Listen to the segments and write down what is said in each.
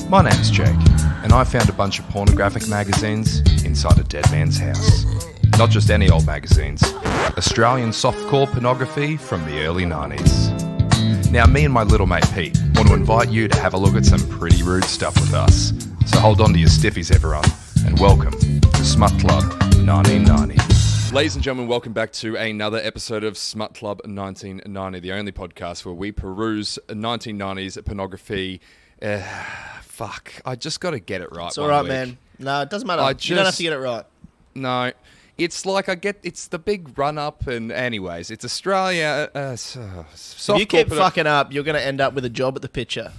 My name's Jake, and I found a bunch of pornographic magazines inside a dead man's house. Not just any old magazines, Australian softcore pornography from the early 90s. Now, me and my little mate Pete want to invite you to have a look at some pretty rude stuff with us. So hold on to your stiffies, everyone, and welcome to Smut Club 1990. Ladies and gentlemen, welcome back to another episode of Smut Club 1990, the only podcast where we peruse 1990s pornography. I just got to get it right. It's all right, man. No, it doesn't matter. You don't have to get it right. No, it's like it's the big run-up, and anyways, it's Australia. If you keep fucking up, you're going to end up with a job at the Picture.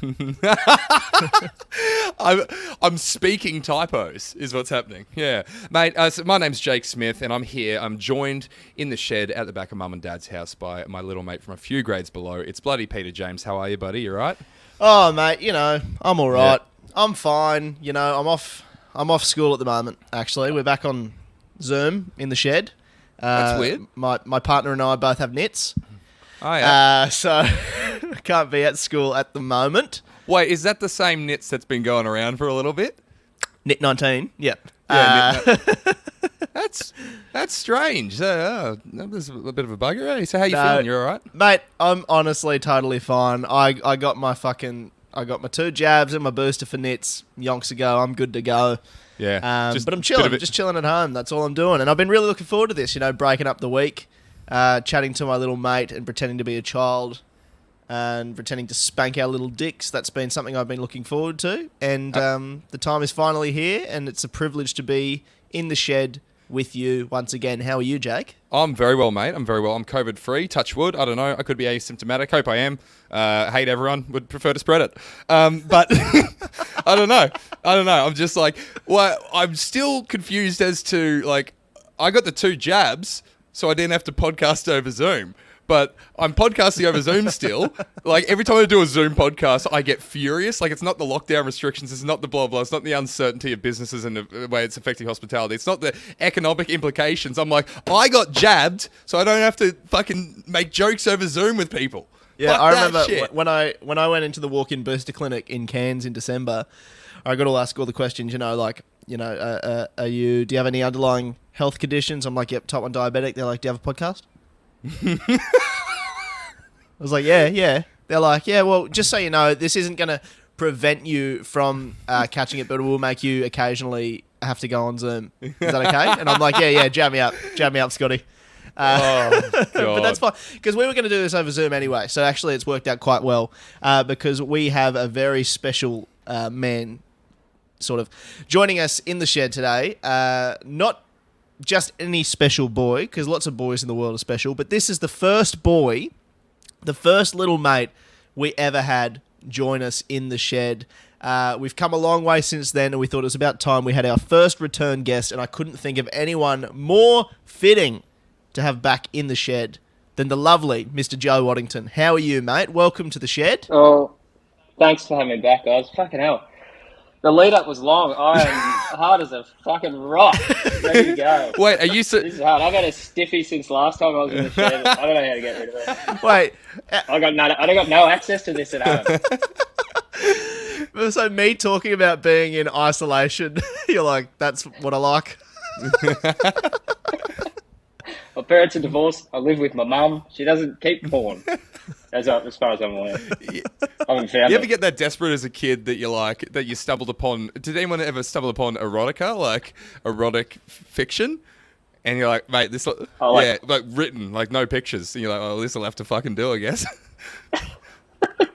I'm speaking typos, is what's happening. Yeah, mate. So my name's Jake Smith, and I'm here. I'm joined in the shed at the back of Mum and Dad's house by my little mate from a few grades below. It's bloody Peter James. How are you, buddy? You right? Oh, mate, I'm all right. Yeah. I'm fine. I'm off school at the moment, actually. We're back on Zoom in the shed. That's weird. My partner and I both have nits. Oh, yeah. So I can't be at school at the moment. Wait, is that the same nits that's been going around for a little bit? Nit 19, yep. Yeah, That's strange. There's a bit of a bugger. Eh? So how you feeling? You all right? Mate, I'm honestly totally fine. I got my 2 jabs and my booster for nits yonks ago. I'm good to go. Yeah. But I'm chilling. Just chilling at home. That's all I'm doing. And I've been really looking forward to this, breaking up the week, chatting to my little mate and pretending to be a child and pretending to spank our little dicks. That's been something I've been looking forward to. And the time is finally here, and it's a privilege to be in the shed with you once again. How are you, Jake? I'm very well, mate. I'm very well. I'm COVID-free. Touch wood. I don't know. I could be asymptomatic. Hope I am. Hate everyone. Would prefer to spread it. But I don't know. I'm just like, well, I'm still confused as to, like, I got the 2 jabs, so I didn't have to podcast over Zoom. But I'm podcasting over Zoom still. Like, every time I do a Zoom podcast, I get furious. Like, it's not the lockdown restrictions. It's not the blah, blah. It's not the uncertainty of businesses and the way it's affecting hospitality. It's not the economic implications. I'm like, I got jabbed, so I don't have to fucking make jokes over Zoom with people. Yeah, Fuck I remember shit. when I went into the walk-in booster clinic in Cairns in December, I got to ask all the questions, do you have any underlying health conditions? I'm like, yep, type 1 diabetic. They're like, do you have a podcast? I was like, yeah. They're like, yeah, well, just so you know, this isn't going to prevent you from catching it, but it will make you occasionally have to go on Zoom. Is that okay? And I'm like, yeah, jab me up, Scotty. But that's fine, because we were going to do this over Zoom anyway, so actually it's worked out quite well, because we have a very special man sort of joining us in the shed today. Not just any special boy, because lots of boys in the world are special, but this is the first boy, the first little mate we ever had join us in the shed. We've come a long way since then, and we thought it was about time we had our first return guest, and I couldn't think of anyone more fitting to have back in the shed than the lovely Mr. Joe Waddington. How are you, mate? Welcome to the shed. Oh, thanks for having me back, guys. Fucking hell. The lead-up was long. I am hard as a fucking rock. Ready to go. Wait, are you... This is hard. I've had a stiffy since last time I was in the shed. I don't know how to get rid of it. Wait. I got no access to this at home. So me talking about being in isolation, you're like, that's what I like. My parents are divorced. I live with my mum. She doesn't keep porn. As far as I'm aware. I haven't found You ever get that desperate as a kid that you stumbled upon? Did anyone ever stumble upon erotica, like erotic fiction? And you're like, mate, this, like written, like no pictures. And you're like, oh, this will have to fucking do, I guess.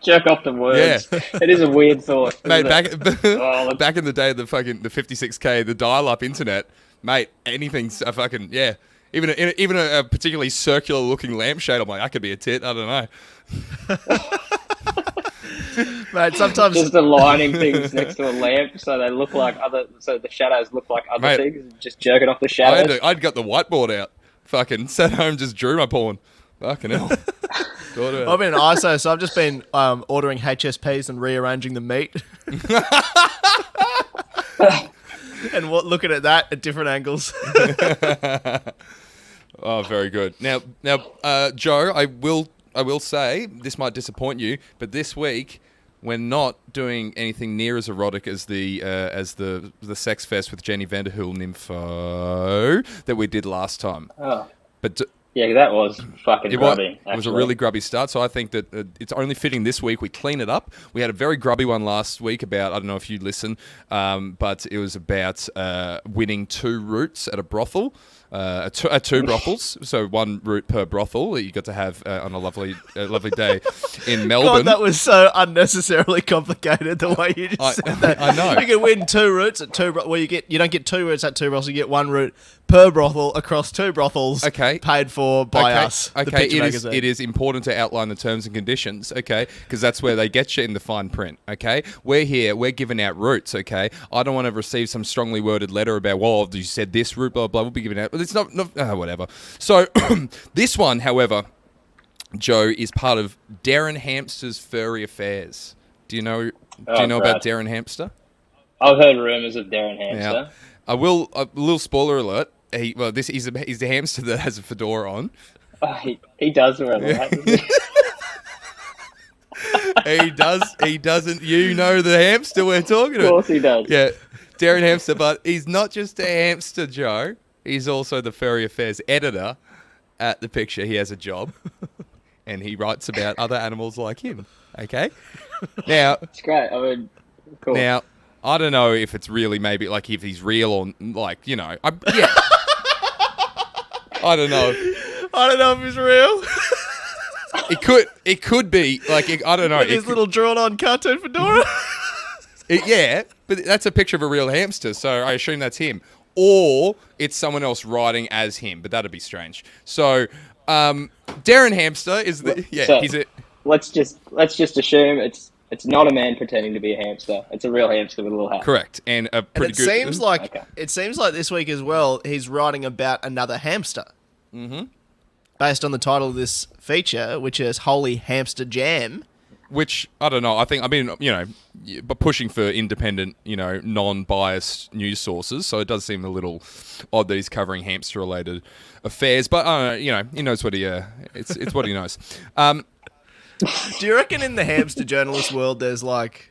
Jerk off the words. Yeah. It is a weird thought. Mate, back in the day, the 56K, the dial-up internet, mate, anything's a fucking, yeah. Even a particularly circular looking lampshade, I'm like, I could be a tit. I don't know. Mate, sometimes just aligning things next to a lamp so they look like so the shadows look like other things. Just jerking off the shadows. I'd got the whiteboard out. Fucking sat home, just drew my porn. Fucking hell. I've been in ISO, so I've just been ordering HSPs and rearranging the meat. And looking at that at different angles. Oh, very good. Now, Joe, I will I will say, this might disappoint you, but this week we're not doing anything near as erotic as the sex fest with Jenny Vanderhool Nympho that we did last time. Oh. But Yeah, that was fucking grubby. It was a really grubby start, so I think that it's only fitting this week we clean it up. We had a very grubby one last week about, I don't know if you listen, but it was about winning 2 roots at a brothel. At 2 brothels, so 1 root per brothel that you got to have on a lovely day in Melbourne. God, that was so unnecessarily complicated the way you just said that. I know. You can win 2 roots at 2 you don't get 2 roots at 2 brothels, you get 1 root per brothel across 2 brothels. Okay. Paid for by us. The Okay, Picture Magazine. it is important to outline the terms and conditions, okay? Because that's where they get you in the fine print, okay? We're here, we're giving out roots, okay? I don't want to receive some strongly worded letter about, well, you said this root, blah, blah, we'll be giving out. But it's not whatever. So, this one, however, Joe, is part of Derryn Hamster's furry affairs. Do you know about Derryn Hamster? I've heard rumours of Derryn Hamster. Now, I will, a little spoiler alert, he's the hamster that has a fedora on. Oh, he does wear a hat, doesn't he? He doesn't. You know the hamster we're talking about. Of course he does. Yeah, Derryn Hamster, but he's not just a hamster, Joe. He's also the Furry Affairs editor at The Picture. He has a job, and he writes about other animals like him. Okay? Now... It's great. I mean, cool. Now, I don't know if it's really maybe, like, if he's real or, like, you know... I don't know. I don't know if it's real. It could be, like, I don't know. With his little drawn-on cartoon fedora. Yeah, but that's a picture of a real hamster, so I assume that's him. Or it's someone else writing as him, but that'd be strange. So, Derryn Hamster is the he's it. Let's just assume it's not a man pretending to be a hamster. It's a real hamster with a little hat. Correct, and a pretty good. It seems like this week as well, he's writing about another hamster. Mm-hmm. Based on the title of this feature, which is Holy Hamster Jam. Which, I don't know, but pushing for independent, non-biased news sources, so it does seem a little odd that he's covering hamster-related affairs, but, he knows what it's what he knows. Do you reckon in the hamster journalist world there's, like,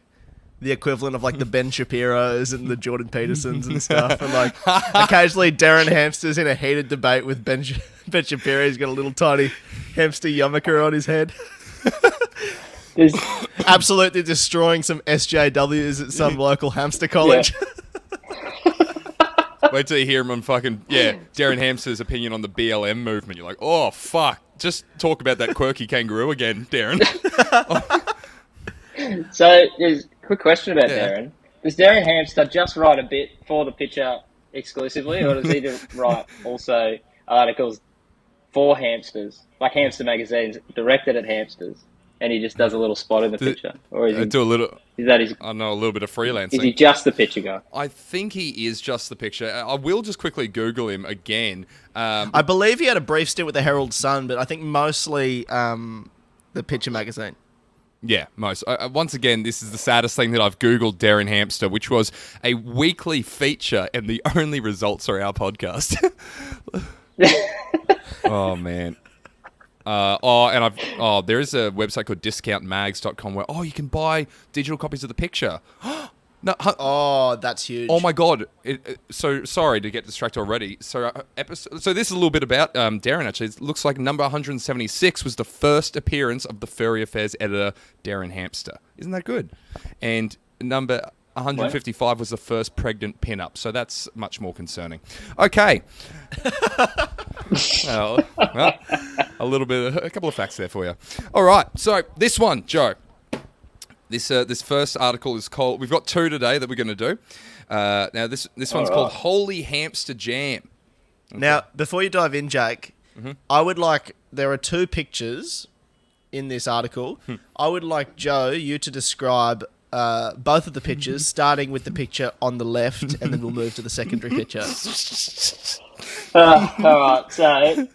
the equivalent of, like, the Ben Shapiros and the Jordan Petersons and stuff, and, like, occasionally Derryn Hamster's in a heated debate with Ben Shapiro, he's got a little tiny hamster yarmulke on his head. Absolutely destroying some SJWs at some local hamster college. Yeah. Wait till you hear him on Derryn Hamster's opinion on the BLM movement. You're like, oh, fuck. Just talk about that quirky kangaroo again, Derryn. So, there's a quick question about Derryn. Does Derryn Hamster just write a bit for the Picture exclusively, or does he write also articles for hamsters, like hamster magazines directed at hamsters? And he just does a little spot in the Picture, or is he? Do a little. Is that his? I know a little bit of freelancing. Is he just the Picture guy? I think he is just the Picture. I will just quickly Google him again. I believe he had a brief stint with the Herald Sun, but I think mostly the Picture magazine. Yeah, most. Once again, this is the saddest thing that I've Googled Derryn Hamster, which was a weekly feature, and the only results are our podcast. Oh, man. There is a website called discountmags.com where, you can buy digital copies of the Picture. No, that's huge. Oh my God! So sorry to get distracted already. So this is a little bit about Derryn. Actually, it looks like number 176 was the first appearance of the Furry Affairs editor Derryn Hamster. Isn't that good? And number 155 was the first pregnant pin-up. So that's much more concerning. Okay. Well, a couple of facts there for you. All right. So this one, Joe. This first article is called... We've got 2 today that we're going to do. Now, this one's called Holy Hamster Jam. Okay. Now, before you dive in, Jake, I would like... There are 2 pictures in this article. I would like, Joe, you to describe both of the pictures, starting with the picture on the left, and then we'll move to the secondary picture. All right, so...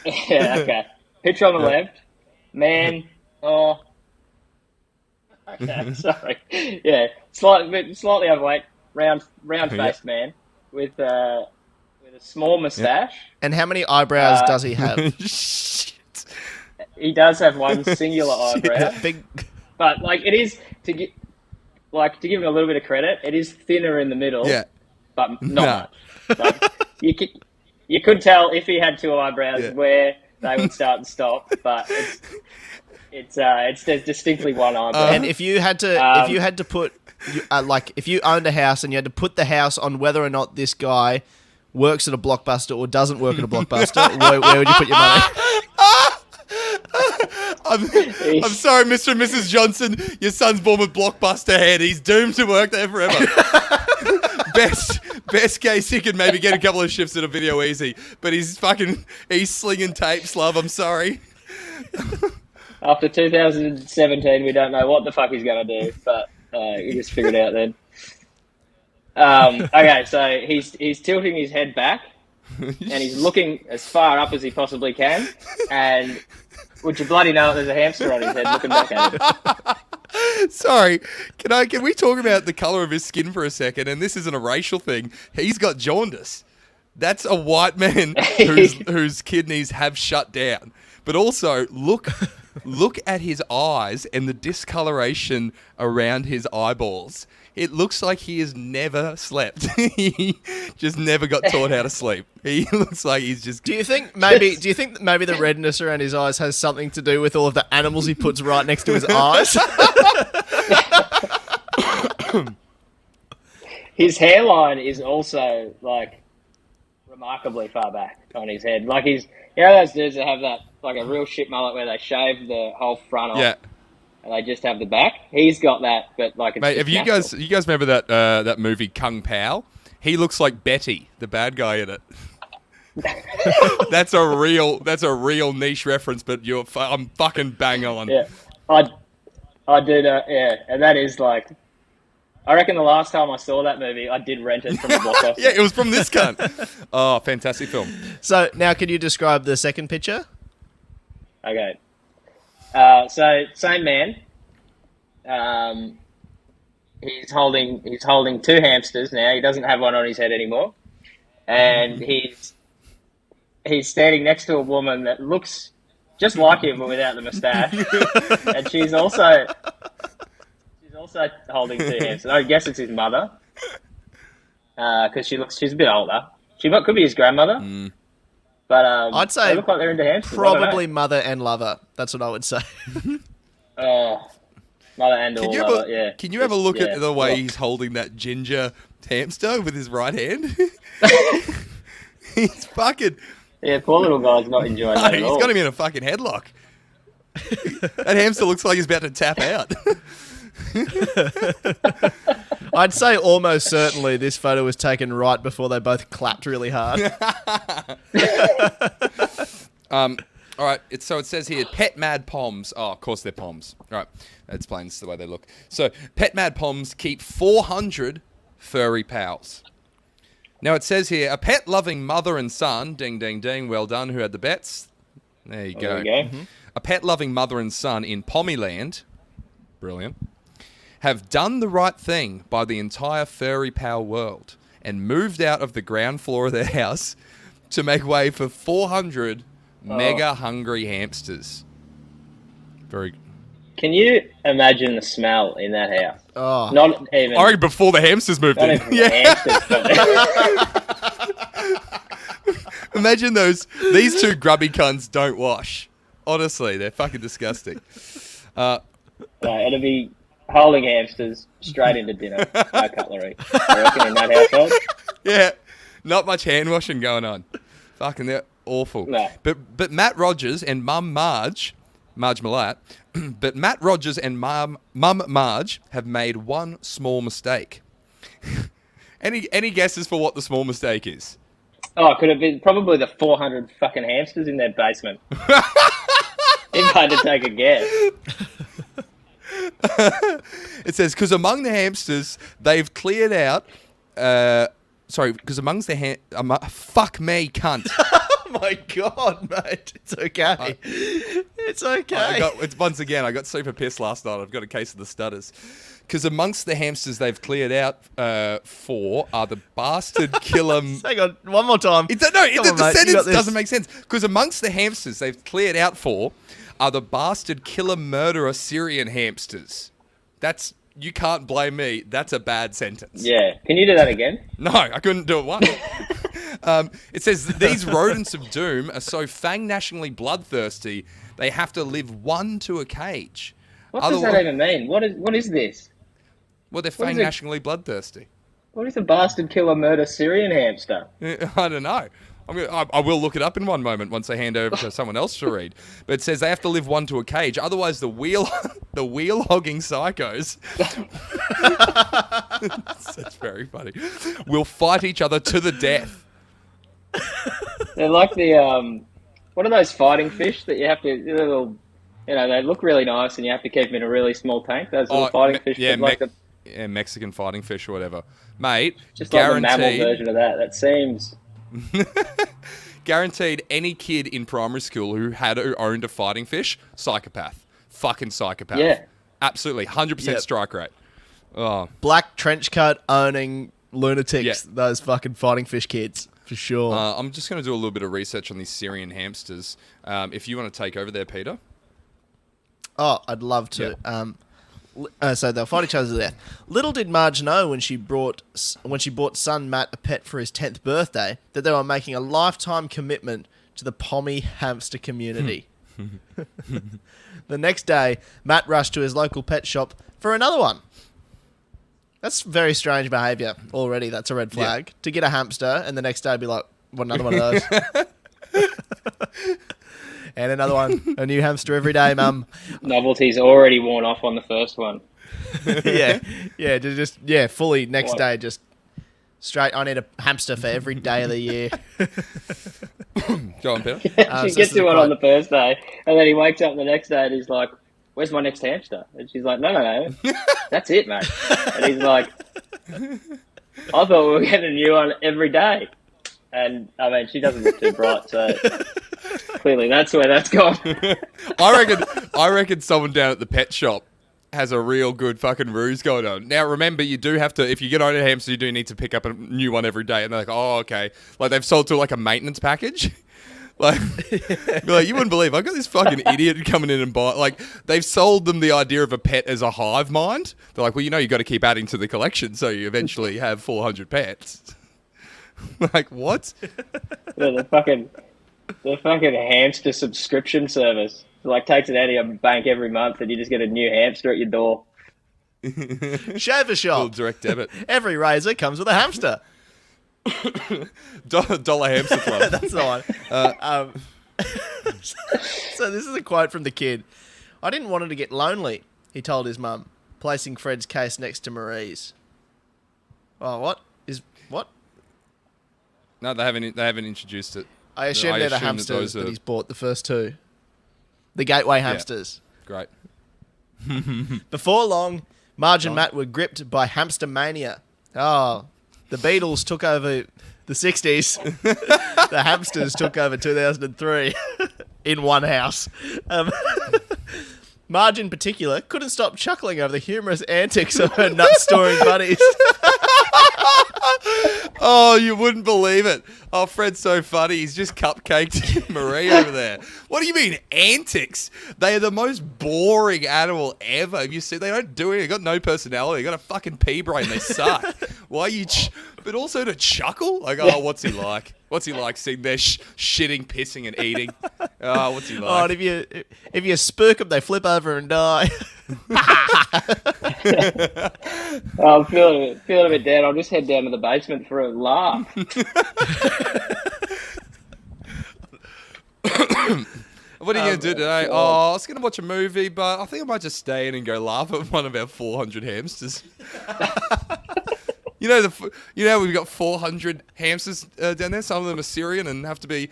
Yeah, okay. Picture on the left. Man, Okay, sorry. Yeah, slightly overweight, round-faced man with a small moustache. And how many eyebrows does he have? he does have one singular eyebrow. Yeah, big. But like it is to give him a little bit of credit, it is thinner in the middle. Yeah. But not much. Like, you could tell if he had two eyebrows where they would start and stop, but there's distinctly one eyebrow. And if you had to put, like, if you owned a house and you had to put the house on whether or not this guy works at a Blockbuster or doesn't work at a Blockbuster, where would you put your money? I'm sorry, Mr. and Mrs. Johnson. Your son's born with Blockbuster head. He's doomed to work there forever. Best case, he could maybe get a couple of shifts at a Video Easy, but he's slinging tapes, love. I'm sorry. After 2017, we don't know what the fuck he's going to do, but you just figure it out then. Okay, so he's tilting his head back, and he's looking as far up as he possibly can, and would you bloody know it, there's a hamster on his head looking back at him. Sorry, can we talk about the colour of his skin for a second? And this isn't a racial thing. He's got jaundice. That's a white man whose kidneys have shut down. But also, look at his eyes and the discoloration around his eyeballs. It looks like he has never slept. He just never got taught how to sleep. He looks like he's just... Do you think maybe the redness around his eyes has something to do with all of the animals he puts right next to his eyes? His hairline is also, like, remarkably far back on his head. Like, those dudes that have that, like, a real shit mullet where they shave the whole front off. Yeah. And they just have the back. He's got that, but like it's. Mate, have you guys remember that movie Kung Pao? He looks like Betty, the bad guy in it. That's a real niche reference, but I'm fucking bang on. Yeah, I do know. Yeah, and that is like, I reckon the last time I saw that movie, I did rent it from a Blockbuster. Yeah, it was from this cunt. Oh, fantastic film. So now, can you describe the second picture? Okay. So same man. He's holding two hamsters now. He doesn't have one on his head anymore, and he's standing next to a woman that looks just like him but without the moustache, and she's also holding two hamsters. I guess it's his mother, because she's a bit older. She could be his grandmother. Mm. But I'd say they look like they're into hamsters. Probably mother and lover. That's what I would say. Mother and lover, yeah. Can you have a look at the way he's holding that ginger hamster with his right hand? He's fucking... Yeah, poor little guy's not enjoying that at all. He's got him in a fucking headlock. That hamster looks like he's about to tap out. I'd say almost certainly this photo was taken right before they both clapped really hard. All right, so it says here, pet mad poms. Oh, of course they're poms. All right, that explains the way they look. So, pet mad poms keep 400 furry pals. Now it says here, a pet-loving mother and son, ding, ding, ding, well done, who had the bets? There you go. Mm-hmm. A pet-loving mother and son in Pommyland, brilliant, have done the right thing by the entire furry pal world and moved out of the ground floor of their house to make way for 400 mega hungry hamsters. Very good. Can you imagine the smell in that house? Oh. Not even... I reckon before the hamsters moved in. Yeah. Imagine these two grubby cunts don't wash. Honestly, they're fucking disgusting. It'll be holding hamsters straight into dinner. No cutlery. I reckon in that household. Yeah. Not much hand washing going on. Fucking, they're awful. No. But Matt Rogers and Mum Marge Malat, but Matt Rogers and Mum Marge have made one small mistake. Any guesses for what the small mistake is? Oh, it could have been probably the 400 fucking hamsters in their basement. If I had to take a guess. It says, because among the hamsters, they've cleared out... because amongst the... fuck me, cunt. Oh my God, mate. It's okay. It's okay. Once again, I got super pissed last night. I've got a case of the stutters. Because amongst the hamsters they've cleared out for are the bastard killer... Hang on, one more time. The sentence doesn't make sense. Because amongst the hamsters they've cleared out for are the bastard killer murderer Syrian hamsters. You can't blame me. That's a bad sentence. Yeah. Can you do that again? No, I couldn't do it once. It says that these rodents of doom are so fang-gnashingly bloodthirsty, they have to live one to a cage. What does that even mean? What is this? Well, they're What is it? fang-gnashingly bloodthirsty. What is a bastard killer murder Syrian hamster? I don't know. I will look it up in one moment once I hand over to someone else to read. But it says they have to live one to a cage. Otherwise, the wheel hogging psychos. That's very funny. Will fight each other to the death. They're like the what are those fighting fish that you have to little, they look really nice and you have to keep them in a really small tank. Those little fighting fish. Yeah, like Mexican fighting fish or whatever, mate. just guaranteed, like the mammal version of that. That seems. Guaranteed, any kid in primary school who owned a fighting fish, psychopath, fucking psychopath. Yeah, absolutely, 100% strike rate. Oh, Black trench coat owning lunatics. Yeah. Those fucking fighting fish kids for sure. I'm just going to do a little bit of research on these Syrian hamsters. If you want to take over there, Peter. Oh, I'd love to. Yeah. So they'll fight each other to death. Little did Marge know when she bought son Matt a pet for his 10th birthday that they were making a lifetime commitment to the Pommy hamster community. The next day, Matt rushed to his local pet shop for another one. That's very strange behaviour already. That's a red flag. Yeah. To get a hamster and the next day be like, what, another one of those? And another one, a new hamster every day, mum. Novelty's already worn off on the first one. Fully next day, just straight. I need a hamster for every day of the year. Go on, Peter. She gets to one on the first day, and then he wakes up the next day and he's like, "Where's my next hamster?" And she's like, "No, that's it, mate." And he's like, "I thought we were getting a new one every day." And I mean, she doesn't look too bright, so clearly that's where that's gone. I reckon someone down at the pet shop has a real good fucking ruse going on. Now, remember, you do have to, if you get on a hamster, you do need to pick up a new one every day. And they're like, oh, okay. Like, they've sold to like a maintenance package. Like, you wouldn't believe, I got this fucking idiot coming in and buy. Like, they've sold them the idea of a pet as a hive mind. They're like, well, you got to keep adding to the collection, so you eventually have 400 pets. Like, what? The fucking hamster subscription service. It like takes it out of your bank every month and you just get a new hamster at your door. Shaver shop. Full direct debit. Every razor comes with a hamster. Dollar hamster club. That's the one. So this is a quote from the kid. I didn't want her to get lonely, he told his mum, placing Fred's case next to Marie's. Oh, what? No, they haven't introduced it. I assume they're the hamsters that he's bought, the first two. The gateway hamsters. Yeah. Great. Before long, Marge and Matt were gripped by hamster mania. Oh, the Beatles took over the 60s. The hamsters took over 2003 in one house. Marge in particular couldn't stop chuckling over the humorous antics of her nut-storing buddies. Oh, you wouldn't believe it. Oh, Fred's so funny. He's just cupcaked Marie over there. What do you mean, antics? They are the most boring animal ever. Have you seen? They don't do anything. They got no personality. They got a fucking pea brain. They suck. Why are you... but also to chuckle? Like, oh, what's he like? What's he like sitting there shitting, pissing, and eating? Oh, what's he like? Oh, and if you spook them, they flip over and die. Oh, I'm feeling a bit down. I'll just head down to the basement for a laugh. What are you going to do today? Oh, I was going to watch a movie, but I think I might just stay in and go laugh at one of our 400 hamsters. You know we've got 400 hamsters down there. Some of them are Syrian and have to be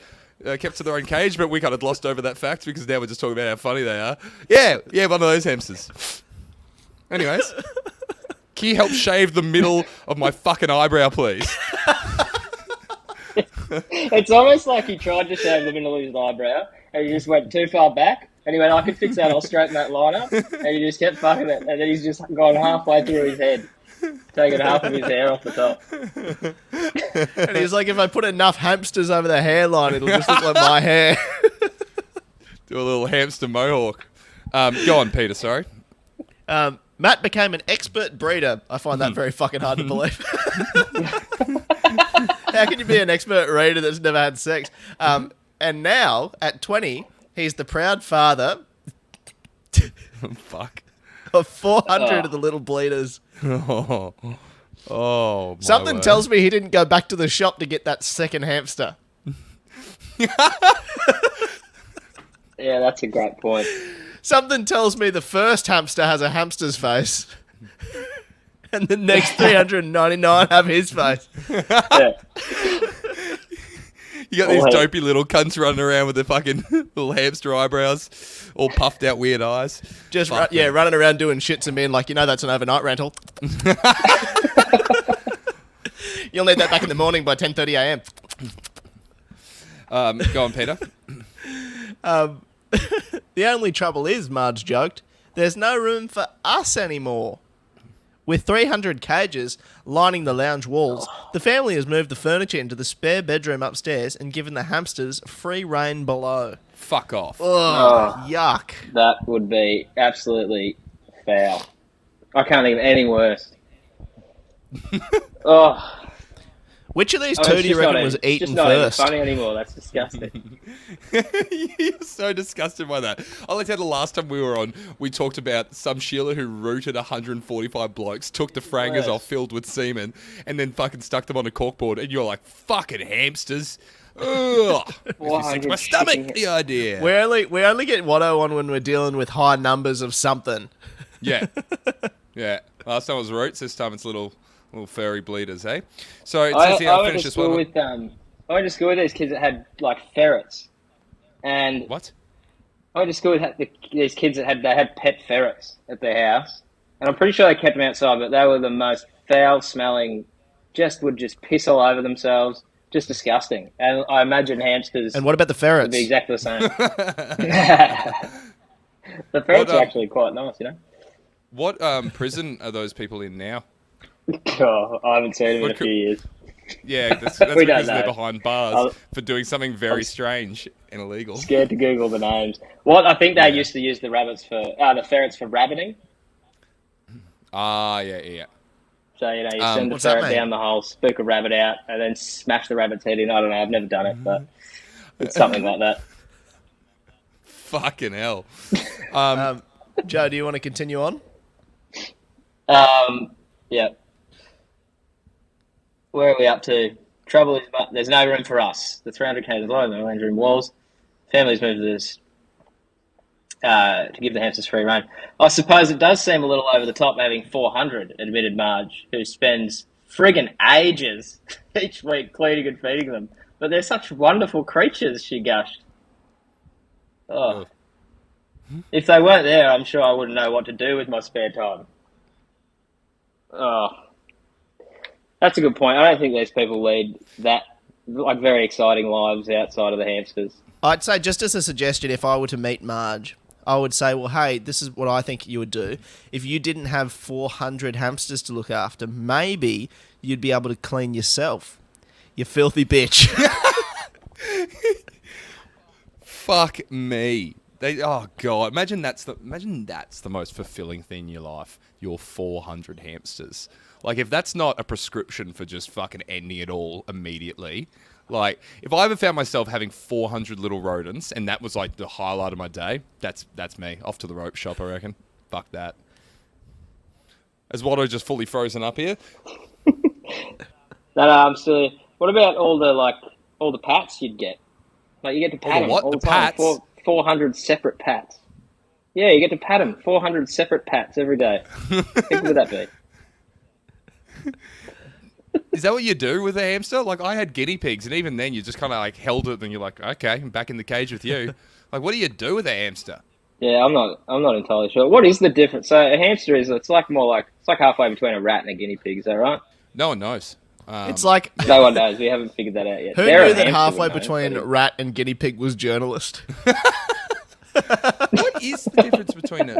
kept to their own cage, but we kind of glossed over that fact because now we're just talking about how funny they are. Yeah, one of those hamsters. Anyways, can you help shave the middle of my fucking eyebrow, please? It's almost like he tried to shave the middle of his eyebrow and he just went too far back. And he went, I can fix that, I'll straighten that line up. And he just kept fucking it. And then he's just gone halfway through his head, taking half of his hair off the top. And he's like, if I put enough hamsters over the hairline, it'll just look like my hair. Do a little hamster mohawk. Go on, Peter. Sorry. Matt became an expert breeder. I find that very fucking hard to believe. How can you be an expert breeder that's never had sex? And now, at 20, he's the proud father Fuck. of 400 of the little bleeders. Oh, my Something word. tells me he didn't go back to the shop to get that second hamster. Yeah, that's a great point. Something tells me the first hamster has a hamster's face. And the next 399 have his face. Yeah. You got these Oh, hey. dopey little cunts running around with their fucking little hamster eyebrows, all puffed out weird eyes. Just Fuck, man. running around doing shits and being like, that's an overnight rental. You'll need that back in the morning by 10:30 a.m. Go on, Peter. The only trouble is, Marge joked, there's no room for us anymore. With 300 cages lining the lounge walls, the family has moved the furniture into the spare bedroom upstairs and given the hamsters free reign below. Fuck off. Ugh, yuck. That would be absolutely foul. I can't even any worse. Oh, Which of these I mean, two it's do you just not reckon even- was it's eaten just not even first? funny anymore. That's disgusting. You're so disgusted by that. I like how the last time we were on, we talked about some Sheila who rooted 145 blokes, took the frangers Yes. off filled with semen, and then fucking stuck them on a corkboard, and you're like, fucking hamsters. Ugh. Makes me sick to my 400 stomach, chicken- the idea. We only get Watto on when we're dealing with high numbers of something. Yeah. Yeah. Last time it was roots, this time it's little furry bleeders, eh? So it says here, I I'll went finish to this school one. with I went to school with these kids that had like ferrets, and What? I went to school with these kids that had pet ferrets at their house, and I'm pretty sure they kept them outside, but they were the most foul smelling. Would just piss all over themselves. Just disgusting. And I imagine hamsters And what about the would ferrets? be exactly the same. The ferrets are actually quite nice, you know. What prison are those people in now? Oh, I haven't seen them in What a few years. Yeah, that's We don't because they're know. behind bars for doing something very strange and illegal. Scared to Google the names. What I think they used to use the ferrets for rabbiting. Ah, yeah. So you send the what's that ferret mean? down the hole, spook a rabbit out, and then smash the rabbit's head in. I don't know. I've never done it, but it's something like that. Fucking hell. Joe, do you want to continue on? Yeah. Where are we up to? Trouble is, but there's no room for us. The 300 cages low, no lounge room walls. Families moved to this to give the hamsters free reign. I suppose it does seem a little over the top having 400, admitted Marge, who spends friggin' ages each week cleaning and feeding them. But they're such wonderful creatures, she gushed. Oh. If they weren't there, I'm sure I wouldn't know what to do with my spare time. Oh. That's a good point. I don't think these people lead that very exciting lives outside of the hamsters. I'd say, just as a suggestion, if I were to meet Marge, I would say, well, hey, this is what I think you would do. If you didn't have 400 hamsters to look after, maybe you'd be able to clean yourself. You filthy bitch. Fuck me. Oh god! Imagine that's the most fulfilling thing in your life. Your 400 hamsters. Like, if that's not a prescription for just fucking ending it all immediately. Like, if I ever found myself having 400 little rodents and that was like the highlight of my day, that's me. Off to the rope shop, I reckon. Fuck that. Is Watto just fully frozen up here? No, I'm still. What about all the pats you'd get? Like, you get to pat All the them what? all The the time. pats? 400 separate pats. Yeah, you get to pat them. 400 separate pats every day. How good would that be? Is that what you do with a hamster? Like, I had guinea pigs, and even then you just kind of like held it and you're like, okay, I'm back in the cage with you. Like, what do you do with a hamster? Yeah, I'm not entirely sure. What is the difference? So a hamster it's like halfway between a rat and a guinea pig. Is that right? No one knows. It's like, No one knows. We haven't figured that out yet. who Derryn knew that Hamster halfway would know, between but rat and guinea pig was journalist? What is the difference between it?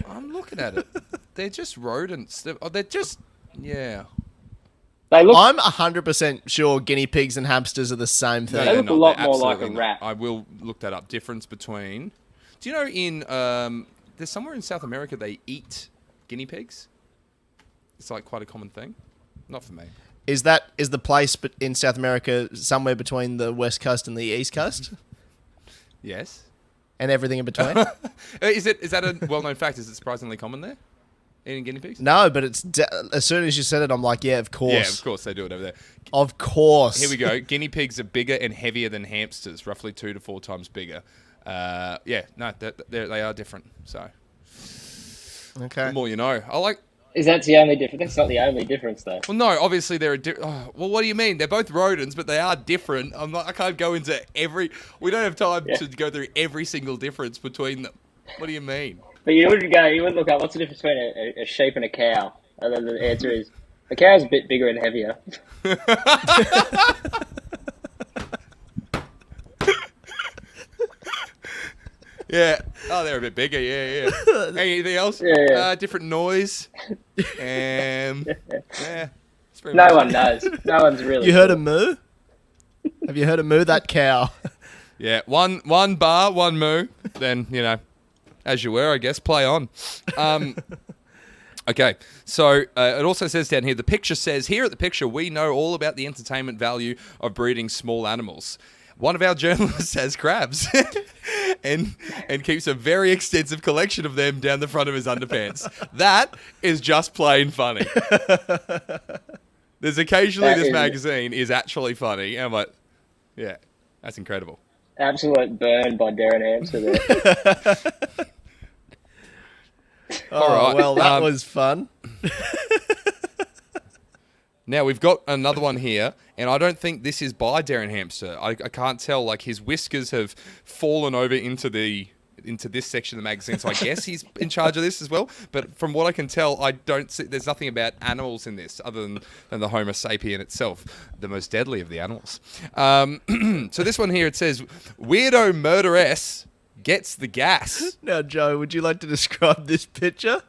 I'm looking at it. They're just rodents. They're just, yeah. They look I'm 100% sure guinea pigs and hamsters are the same thing. They they're look a not. lot They're more like absolutely a rat. not. I will look that up. Difference between... Do you know in... there's somewhere in South America they eat guinea pigs? It's like quite a common thing. Not for me. Is the place in South America somewhere between the West Coast and the East Coast? Yes. And everything in between? Is that a well-known fact? Is it surprisingly common there? Eating guinea pigs? No, but as soon as you said it, I'm like, yeah, of course. Yeah, of course they do it over there. Of course. Here we go. Guinea pigs are bigger and heavier than hamsters, roughly 2 to 4 times bigger. They are different. So, Okay. the more you know. Is that the only difference? That's not the only difference, though. Well, no, obviously they're well, what do you mean? They're both rodents, but they are different. I can't go into every... We don't have time to go through every single difference between them. What do you mean? But you wouldn't look up what's the difference between a sheep and a cow. And then the answer is the cow's a bit bigger and heavier. Yeah. Oh, they're a bit bigger. Yeah. Anything else? Yeah. Different noise. Yeah. It's pretty No much one it. knows. No one's really. You heard a moo? Have you heard a moo? That cow. Yeah. One bar, one moo. Then, as you were, I guess, play on. Okay, so it also says down here, the picture says, here at the picture, we know all about the entertainment value of breeding small animals. One of our journalists has crabs and keeps a very extensive collection of them down the front of his underpants. That is just plain funny. There's occasionally this magazine is actually funny. And I'm like, yeah, that's incredible. Absolute burn by Derryn Hamster there. Oh, All right. well, that was fun. Now, we've got another one here, and I don't think this is by Derryn Hamster. I can't tell. Like, his whiskers have fallen over into this section of the magazine, so I guess he's in charge of this as well. But from what I can tell, I don't see... There's nothing about animals in this other than the Homo sapien itself, the most deadly of the animals. So this one here, it says, Weirdo Murderess gets the gas. Now, Joe, would you like to describe this picture?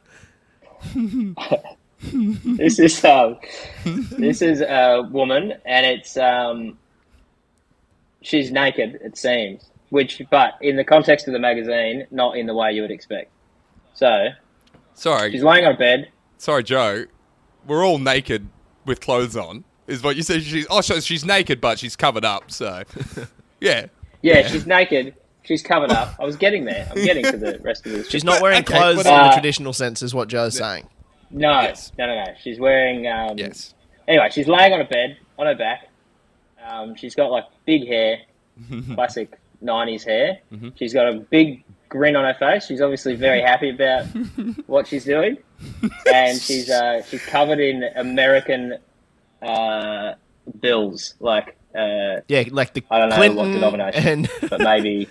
This is a woman, and it's she's naked, it seems. But in the context of the magazine, not in the way you would expect. So, Sorry. she's laying on a bed. Sorry, Joe. We're all naked with clothes on, is what you said. So she's naked, but she's covered up, so... Yeah. Yeah, she's naked. She's covered up. I was getting there. I'm getting to the rest of this. She's not wearing Okay, clothes in the traditional sense, is what Joe's saying. No, Yes. no. She's wearing... Yes. Anyway, she's laying on a bed, on her back. She's got, like, big hair. Classic 90s hair. Mm-hmm. She's got a big grin on her face. She's obviously very happy about what she's doing. And she's covered in American bills. Like... Yeah, like the I don't know Clinton what denomination, and but maybe...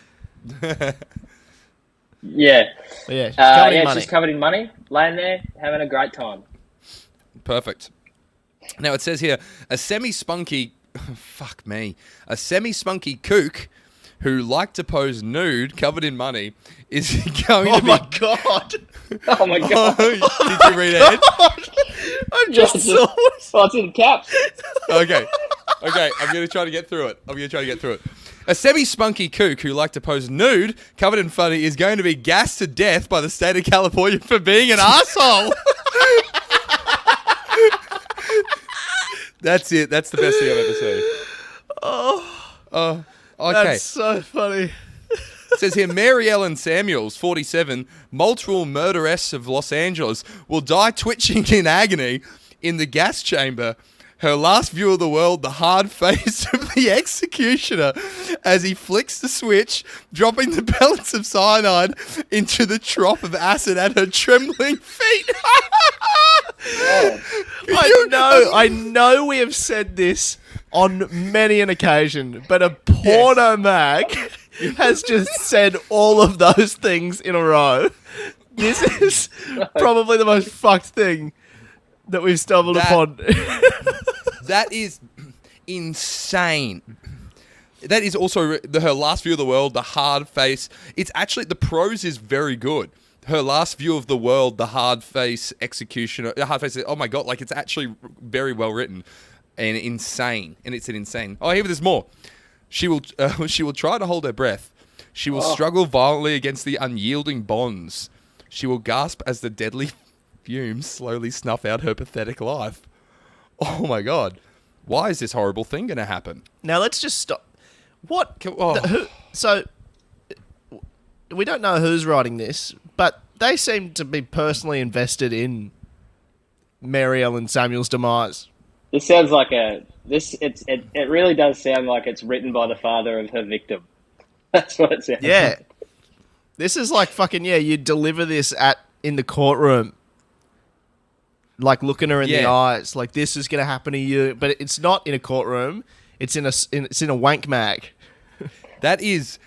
Yeah. yeah, she's covered in money. She's covered in money, laying there, having a great time. Perfect. Now it says here, a semi-spunky kook who liked to pose nude, covered in money, is going Oh to be... my god! Oh my god. Did you read it? I just saw it. Oh, it's in caps. Okay, I'm going to try to get through it. A semi-spunky kook who liked to pose nude, covered in funny, is going to be gassed to death by the state of California for being an arsehole. That's it. That's the best thing I've ever seen. Okay. That's so funny. It says here, Mary Ellen Samuels, 47, multiple murderess of Los Angeles, will die twitching in agony in the gas chamber. Her last view of the world, the hard face of the executioner as he flicks the switch, dropping the pellets of cyanide into the trough of acid at her trembling feet. I know we have said this on many an occasion, but a porno mag has just said all of those things in a row. This is probably the most fucked thing that we've stumbled upon. That is insane. That is also her last view of the world, the hard face. It's actually, the prose is very good. Her last view of the world, the hard face executioner, the hard face, oh my God, like it's actually very well written. and insane. And it's an insane. Oh, here there's more. She will try to hold her breath. She will struggle violently against the unyielding bonds. She will gasp as the deadly fumes slowly snuff out her pathetic life. Oh my God. Why is this horrible thing going to happen? Now let's just stop. What? Oh. So we don't know who's writing this, but they seem to be personally invested in Mary Ellen Samuel's demise. This sounds like it really does sound like it's written by the father of her victim. That's what it sounds Yeah. like. This is like fucking, you deliver this in the courtroom. Like looking her in the eyes. Like, this is going to happen to you. But it's not in a courtroom. It's in a wank mag. That is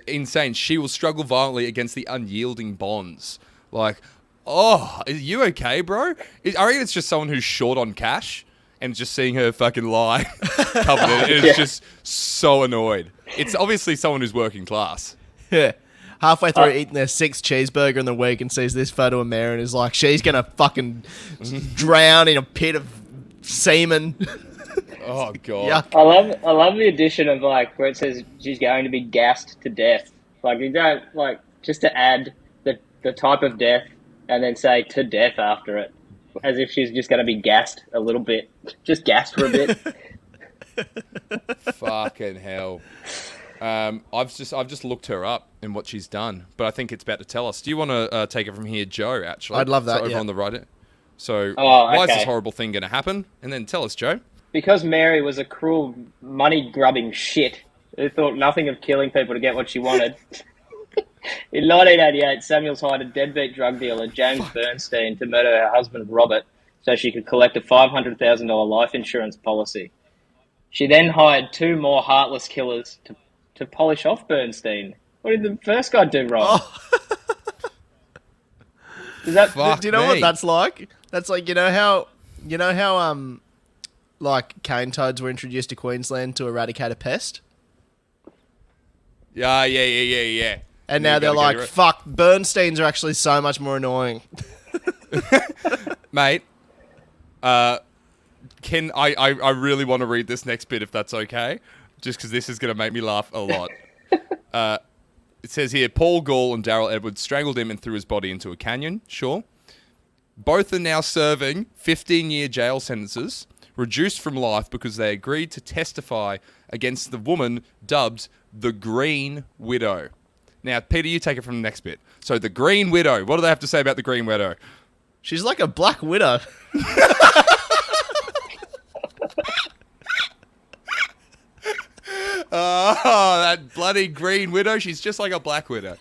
insane. She will struggle violently against the unyielding bonds. Like, are you okay, bro? I reckon it's just someone who's short on cash and just seeing her fucking lie covered in it. It's just so annoyed. It's obviously someone who's working class. Yeah. Halfway through eating their 6th cheeseburger in the week and sees this photo of Mary and is like, she's going to fucking drown in a pit of semen. Oh, God. Yuck. I love the addition of like where it says she's going to be gassed to death. Like, you don't like just to add the type of death and then say to death after it, as if she's just going to be gassed a little bit, just gassed for a bit. Fucking hell. I've just looked her up and what she's done, but I think it's about to tell us. Do you want to take it from here, Joe? Actually, I'd love that. So over on the right. So, okay. Why is this horrible thing going to happen? And then tell us, Joe. Because Mary was a cruel, money-grubbing shit who thought nothing of killing people to get what she wanted. In 1988, Samuels hired a deadbeat drug dealer, James Bernstein, to murder her husband, Robert, so she could collect a $500,000 life insurance policy. She then hired 2 more heartless killers to polish off Bernstein. What did the first guy do wrong? Do you know what that's like? That's like, you know how like cane toads were introduced to Queensland to eradicate a pest? Yeah. And now they're like, fuck, Bernsteins are actually so much more annoying. Mate, I really want to read this next bit if that's okay, just because this is going to make me laugh a lot. It says here, Paul Gall and Darryl Edwards strangled him and threw his body into a canyon. Sure. Both are now serving 15-year jail sentences, reduced from life because they agreed to testify against the woman dubbed the Green Widow. Now, Peter, you take it from the next bit. So, the Green Widow. What do they have to say about the Green Widow? She's like a black widow. Oh, that bloody Green Widow. She's just like a Black Widow.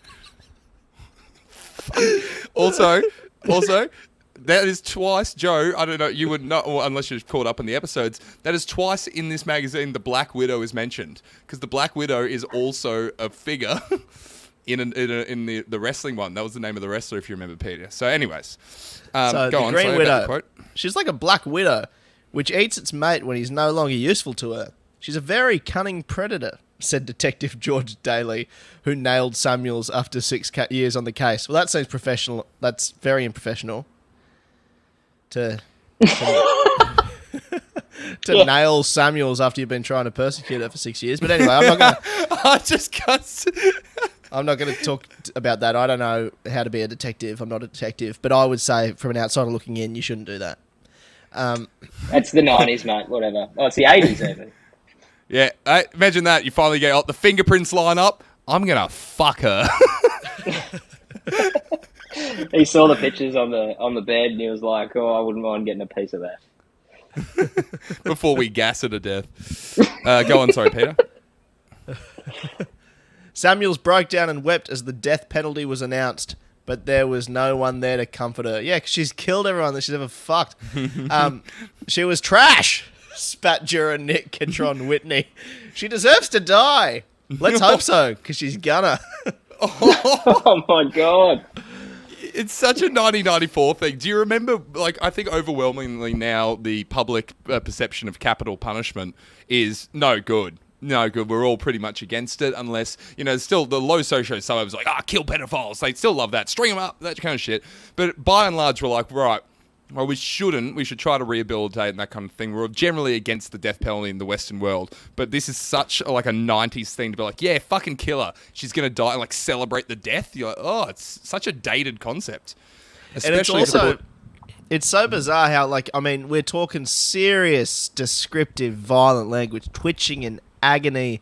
Also, that is twice, Joe, I don't know, you would not, or unless you're caught up in the episodes, that is twice in this magazine the Black Widow is mentioned. Because the Black Widow is also a figure in the wrestling one. That was the name of the wrestler, if you remember, Peter. So anyways, So go the on. Green Sorry Widow, about the quote. she's like a black widow, which eats its mate when he's no longer useful to her. She's a very cunning predator, said Detective George Daly, who nailed Samuels after 6 years on the case. Well, that seems professional. That's very unprofessional. To nail Samuels after you've been trying to persecute her for 6 years. But anyway, I'm not going to talk about that. I don't know how to be a detective. I'm not a detective. But I would say, from an outsider looking in, you shouldn't do that. It's the 90s, mate. Whatever. Oh, it's the 80s even. Yeah, imagine that. You finally get the fingerprints line up. I'm going to fuck her. He saw the pictures on the bed and he was like, "Oh, I wouldn't mind getting a piece of that." Before we gas her to death. Go on, sorry, Peter. Samuels broke down and wept as the death penalty was announced, but there was no one there to comfort her. Yeah, 'cause she's killed everyone that she's ever fucked. She was trash, spat juror Nick Catron Whitney. She deserves to die. Let's hope so, because she's gonna. Oh my god. It's such a 1994 thing. Do you remember, I think overwhelmingly now the public perception of capital punishment is no good. No good. We're all pretty much against it unless, still the low socio suburbs kill pedophiles. They still love that. String them up, that kind of shit. But by and large, we're like, right, Well, we shouldn't. We should try to rehabilitate and that kind of thing. We're generally against the death penalty in the Western world, but this is such like a 90s thing to be like, yeah, fucking kill her. She's going to die and like celebrate the death. You're like, oh, it's such a dated concept. Especially and it's also... It's so bizarre how, like, I mean, we're talking serious, descriptive, violent language, twitching in agony,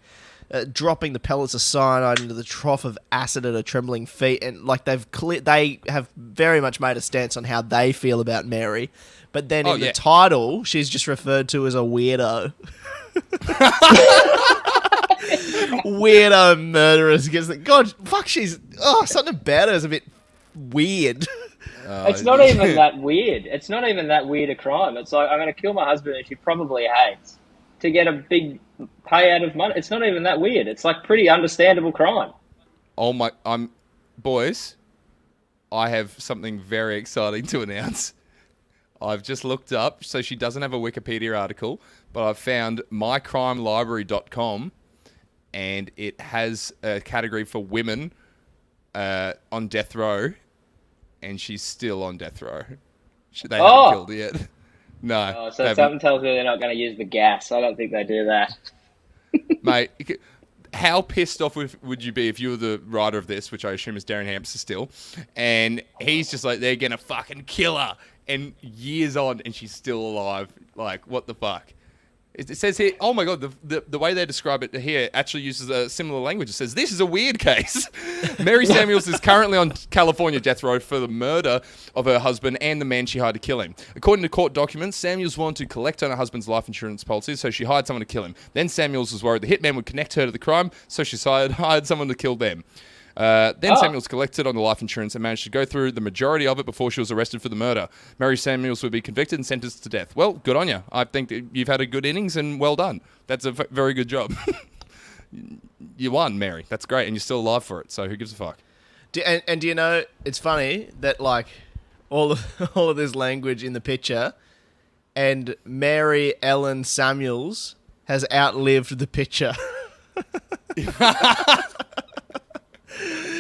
dropping the pellets of cyanide into the trough of acid at her trembling feet, and like they have very much made a stance on how they feel about Mary, but then in the title, she's just referred to as a weirdo. Weirdo murderess. God, fuck, something about her is a bit weird. It's not even that weird. It's not even that weird a crime. It's like, I'm going to kill my husband and she probably hates to get a big payout of money. It's not even that weird. It's like pretty understandable crime. Oh my, boys, I have something very exciting to announce. I've just looked up, so she doesn't have a Wikipedia article, but I've found mycrimelibrary.com and it has a category for women on death row. And she's still on death row. They haven't killed her yet. No. Oh, so something tells me they're not going to use the gas. I don't think they do that. Mate, how pissed off would you be if you were the writer of this, which I assume is Derryn Hamster still, and he's just like, they're going to fucking kill her. And years on, and she's still alive. Like, what the fuck? It says here, oh my God, the way they describe it here actually uses a similar language. It says, this is a weird case. Mary Samuels is currently on California death row for the murder of her husband and the man she hired to kill him. According to court documents, Samuels wanted to collect on her husband's life insurance policy, so she hired someone to kill him. Then Samuels was worried the hitman would connect her to the crime, so she hired someone to kill them. Samuels collected on the life insurance and managed to go through the majority of it before she was arrested for the murder. Mary Samuels would be convicted and sentenced to death. Well, good on you. I think that you've had a good innings and well done. That's a very good job. You won, Mary. That's great, and you're still alive for it, so who gives a fuck? And do you know, it's funny that, like, all of this language in the picture, and Mary Ellen Samuels has outlived the picture.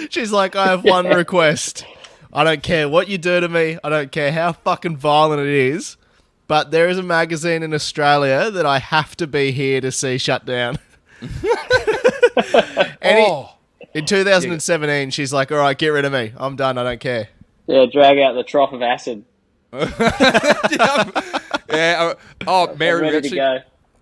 She's like, I have one request. I don't care what you do to me. I don't care how fucking violent it is. But there is a magazine in Australia that I have to be here to see shut down. In 2017, she's like, all right, get rid of me. I'm done. I don't care. Yeah, drag out the trough of acid.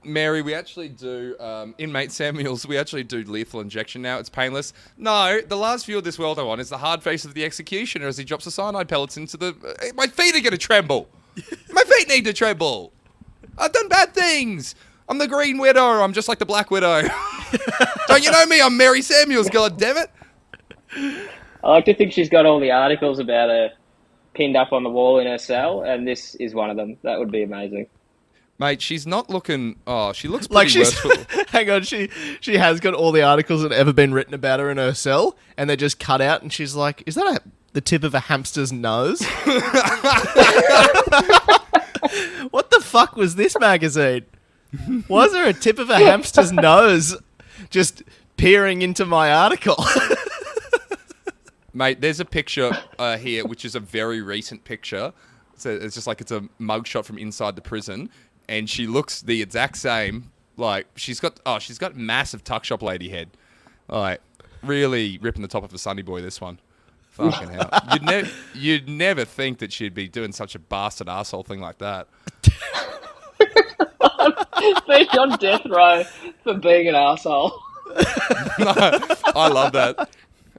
Mary, we actually do, inmate Samuels, we actually do lethal injection now. It's painless. No, the last view of this world I want is the hard face of the executioner as he drops the cyanide pellets into the... My feet are going to tremble. My feet need to tremble. I've done bad things. I'm the Green Widow. I'm just like the Black Widow. Don't you know me? I'm Mary Samuels, god damn it. I like to think she's got all the articles about her pinned up on the wall in her cell, and this is one of them. That would be amazing. Mate, she's not looking... Oh, she looks pretty like she's... worse. Hang on, she has got all the articles that have ever been written about her in her cell, and they're just cut out, and she's like, is that the tip of a hamster's nose? What the fuck was this magazine? Why is there a tip of a hamster's nose just peering into my article? Mate, there's a picture here, which is a very recent picture. So it's just like it's a mugshot from inside the prison, and she looks the exact same. Like she's got massive tuck shop lady head. Like really ripping the top of a sunny boy. This one, fucking hell. You'd never think that she'd be doing such a bastard arsehole thing like that. Being on death row for being an arsehole. No, I love that.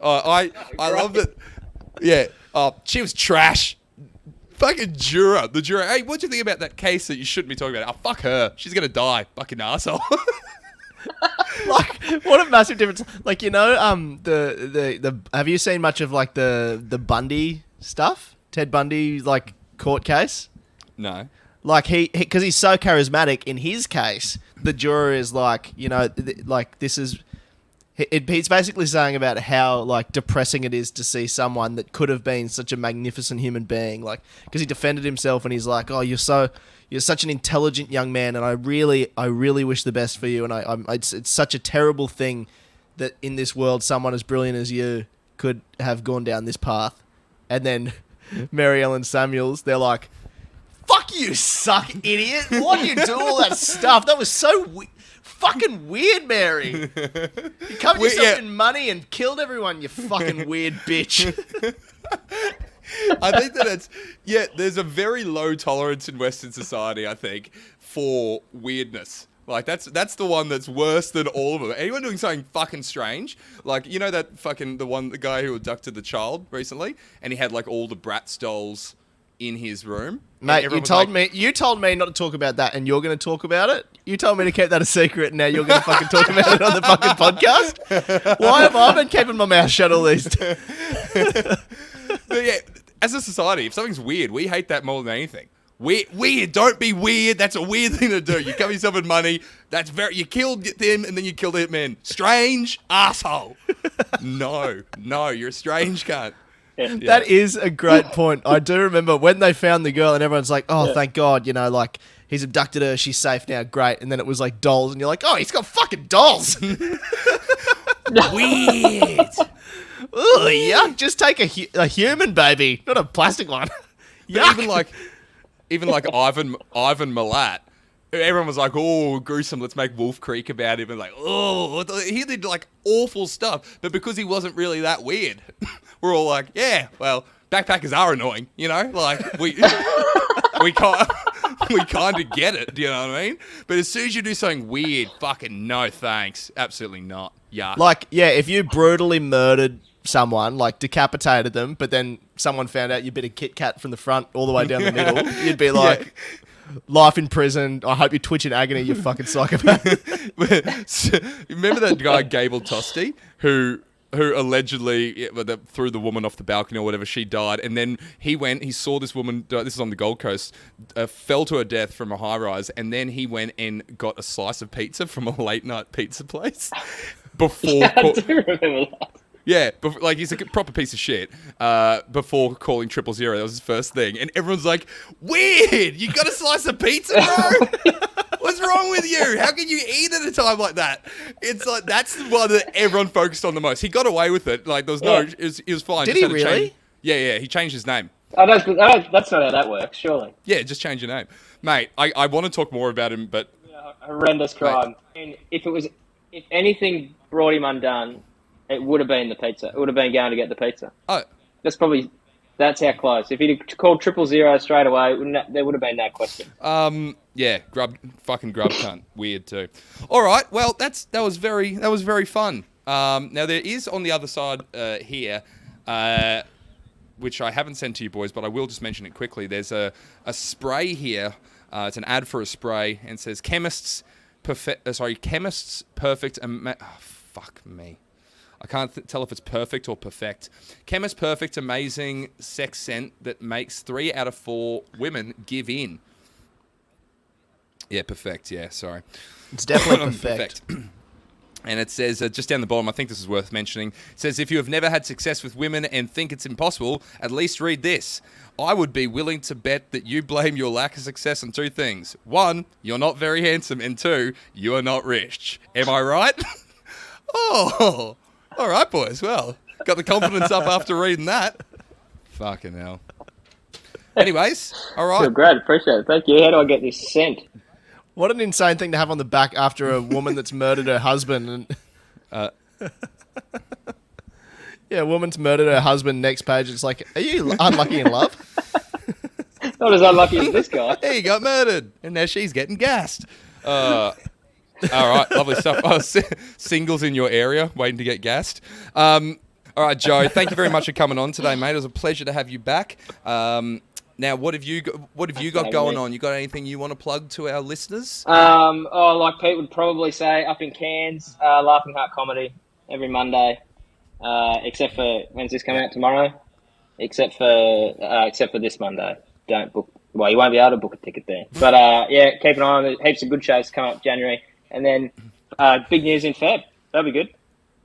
I love it. Yeah. Oh, she was trash. Fucking juror. The juror. Hey, what'd you think about that case that you shouldn't be talking about? Oh, fuck her. She's gonna die. Fucking arsehole. Like, what a massive difference. Like, you know, the have you seen much of like the Bundy stuff? Ted Bundy, like, court case? No. Like because he's so charismatic. In his case, the juror is like, you know, like this is. He's basically saying about how like depressing it is to see someone that could have been such a magnificent human being, like because he defended himself and he's like, oh, you're such an intelligent young man, and I really wish the best for you, and it's such a terrible thing that in this world someone as brilliant as you could have gone down this path. And then Mary Ellen Samuels, they're like, Fuck you, suck, idiot. Why do you do all that stuff? That was so fucking weird, Mary. You covered yourself in money and killed everyone, you fucking weird bitch. I think that there's a very low tolerance in Western society, I think, for weirdness. Like, that's the one that's worse than all of them. Anyone doing something fucking strange, like, you know that fucking, the guy who abducted the child recently, and he had, like, all the Bratz dolls in his room? Mate, you told me not to talk about that, and you're going to talk about it? You told me to keep that a secret, and now you're going to fucking talk about it on the fucking podcast? Why have I been keeping my mouth shut all these days? But yeah, as a society, if something's weird, we hate that more than anything. Weird, don't be weird. That's a weird thing to do. You cover yourself in money. You killed them and then you killed the hitman. Strange, asshole. No, you're a strange cunt. Yeah. That is a great point. I do remember when they found the girl and everyone's like, oh, thank God, like, he's abducted her, she's safe now, great. And then it was like dolls and you're like, oh, he's got fucking dolls. Weird. Ugh, yuck. Just take a human baby, not a plastic one. Yuck. Even like Ivan Milat, everyone was like, oh, gruesome, let's make Wolf Creek about him. And like, oh, he did like awful stuff. But because he wasn't really that weird, we're all like, yeah, well, backpackers are annoying, Like, we kind of get it, do you know what I mean? But as soon as you do something weird, fucking no thanks. Absolutely not. Yuck. Like, yeah, if you brutally murdered someone, like decapitated them, but then someone found out you bit a Kit Kat from the front all the way down the middle, you'd be like, life in prison, I hope you twitch in agony, you fucking psychopath. Remember that guy, Gable Tosti, who allegedly threw the woman off the balcony or whatever, she died, and then he saw this woman, this is on the Gold Coast, fell to her death from a high-rise, and then he went and got a slice of pizza from a late-night pizza place before... I do remember that. Yeah, like, he's a proper piece of shit. Before calling 000, that was his first thing. And everyone's like, weird! You got a slice of pizza, bro? What's wrong with you? How can you eat at a time like that? It's like, that's the one that everyone focused on the most. He got away with it. Like, there was no... It was fine. Did he really? Yeah, he changed his name. Oh, that's not how that works, surely. Yeah, just change your name. Mate, I want to talk more about him, but... Horrendous crime. And if anything brought him undone... It would have been the pizza. It would have been going to get the pizza. Oh. That's how close. If he'd called 000 straight away, there would have been no question. Yeah, fucking grub cunt. Weird too. All right, well, that was very fun. Now there is on the other side here, which I haven't sent to you boys, but I will just mention it quickly. There's a spray here. It's an ad for a spray, and it says chemists perfect. Fuck me. I can't tell if it's perfect or perfect. Chemist perfect, amazing sex scent that makes 3 out of 4 women give in. Yeah, perfect. Yeah, sorry. It's definitely perfect. And it says, just down the bottom, I think this is worth mentioning, it says, if you have never had success with women and think it's impossible, at least read this. I would be willing to bet that you blame your lack of success on 2 things. 1, you're not very handsome, and 2, you are not rich. Am I right? Oh... All right, boys. Well, got the confidence up after reading that. Fucking hell. Anyways, all right. Feel great. Appreciate it. Thank you. How do I get this sent? What an insane thing to have on the back after a woman that's murdered her husband. And yeah, a woman's murdered her husband. Next page, it's like, are you unlucky in love? Not as unlucky as this guy. He got murdered, and now she's getting gassed. All right, lovely stuff. Oh, singles in your area waiting to get gassed. All right, Joe, thank you very much for coming on today, mate. It was a pleasure to have you back. Now, what have you got going on? You got anything you want to plug to our listeners? Like Pete would probably say, up in Cairns, Laughing Heart Comedy every Monday, except for when's this coming out tomorrow? Except for this Monday. Don't book. Well, you won't be able to book a ticket there. But yeah, keep an eye on it. Heaps of good shows coming up January. And then big news in Feb. That'll be good.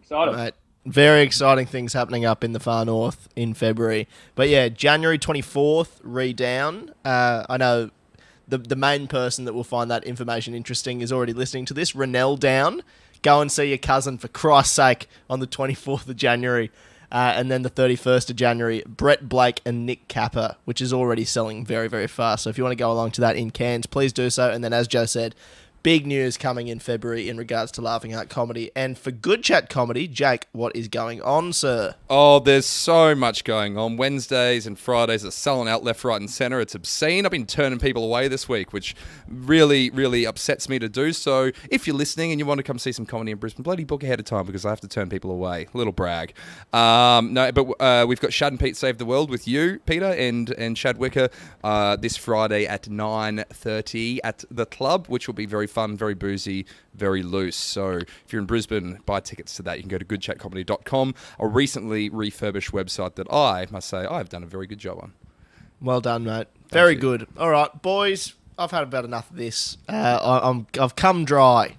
Excited. Right. Very exciting things happening up in the far north in February. But yeah, January 24th, Redown. I know the main person that will find that information interesting is already listening to this, Renell Down. Go and see your cousin, for Christ's sake, on the 24th of January. And then the 31st of January, Brett Blake and Nick Capper, which is already selling very, very fast. So if you want to go along to that in Cairns, please do so. And then, as Joe said, big news coming in February in regards to Laughing Out Comedy. And for Good Chat Comedy, Jake, what is going on, sir? Oh, there's so much going on. Wednesdays and Fridays are selling out left, right, and centre. It's obscene. I've been turning people away this week, which really, really upsets me to do. So if you're listening and you want to come see some comedy in Brisbane, bloody book ahead of time because I have to turn people away. Little brag. We've got Shad and Pete Save the World with you, Peter, and Shad Wicker this Friday at 9:30 at the club, which will be very fun, very boozy, very loose. So if you're in Brisbane, buy tickets to that. You can go to goodchatcomedy.com, a recently refurbished website that I must say I've done a very good job on. Well done, mate. Very good. All right, boys, I've had about enough of this. I've come dry,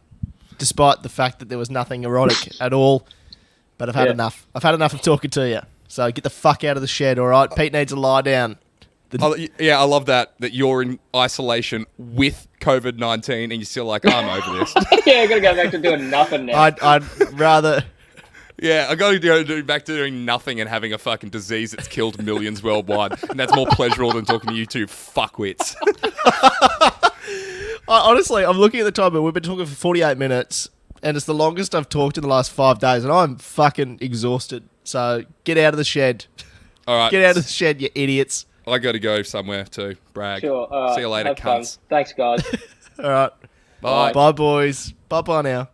despite the fact that there was nothing erotic at all. But I've had enough. I've had enough of talking to you. So get the fuck out of the shed, all right? Pete needs to lie down. I love that you're in isolation with COVID-19 and you're still like, I'm over this. Yeah, I gotta go back to doing nothing now. I'd rather... Yeah, I got to go back to doing nothing and having a fucking disease that's killed millions worldwide. And that's more pleasurable than talking to you two fuckwits. Honestly, I'm looking at the time and we've been talking for 48 minutes and it's the longest I've talked in the last 5 days and I'm fucking exhausted. So get out of the shed. All right. Get out of the shed, you idiots. I got to go somewhere too. Brag. Sure. See you later, have fun. cunts. Thanks, guys. All right. Bye. Bye, boys. Bye-bye now.